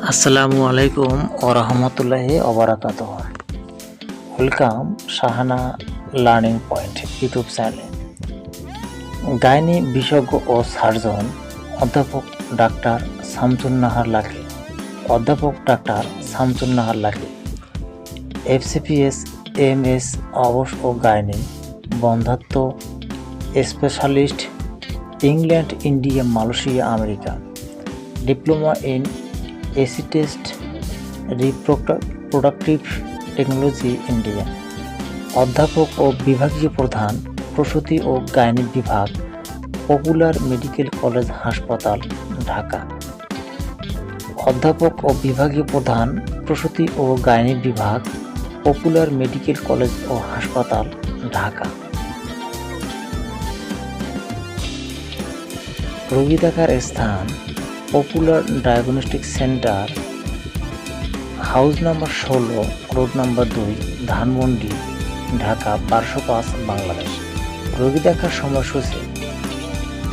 আসসালামু আলাইকুম ও রহমতুল্লাহি ওবারাকাতুহ। Welcome Shahana learning point YouTube চ্যানেলে। গাইনি বিশেষজ্ঞ ও সার্জন অধ্যাপক ডাক্তার শামসুন নাহার লাকী, FCPS MS অবশ ও গাইনি বন্ধ্যাত্ব specialist, England, India, Malaysia, America. Diploma in assisted reproductive technology, India. অধ্যাপক ও বিভাগীয় প্রধান, প্রসূতি ও গাইনি বিভাগ, পপুলার মেডিকেল কলেজ হাসপাতাল, ঢাকা। অধ্যাপক ও বিভাগীয় প্রধান, প্রসূতি ও গাইনি বিভাগ, পপুলার মেডিকেল কলেজ ও হাসপাতাল, ঢাকা। রোগী দেখার স্থান, popular diagnostic centre, house number 16, road number 2, Dhanmondi, Dhaka 1205, Bangladesh. রোগী দেখার সময়সূচি: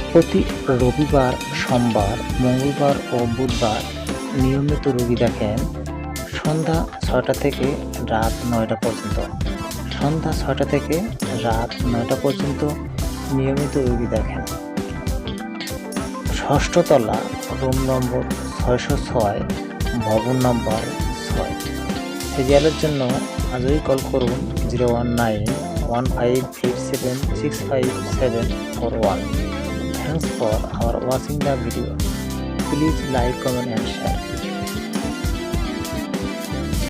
প্রতি রবিবার, সোমবার, মঙ্গলবার ও বুধবার নিয়মিত রোগী দেখেন সন্ধ্যা 6টা থেকে রাত 9টা পর্যন্ত। সন্ধ্যা 6টা থেকে রাত 9টা পর্যন্ত নিয়মিত রোগী দেখেন। 6ষ্ঠ তলা, রুম নম্বর 606, ভবন নম্বর 6। সিরিয়ালের জন্য আজই কল করুন 0191587657141। Thanks for watching the video. Please like, comment and share.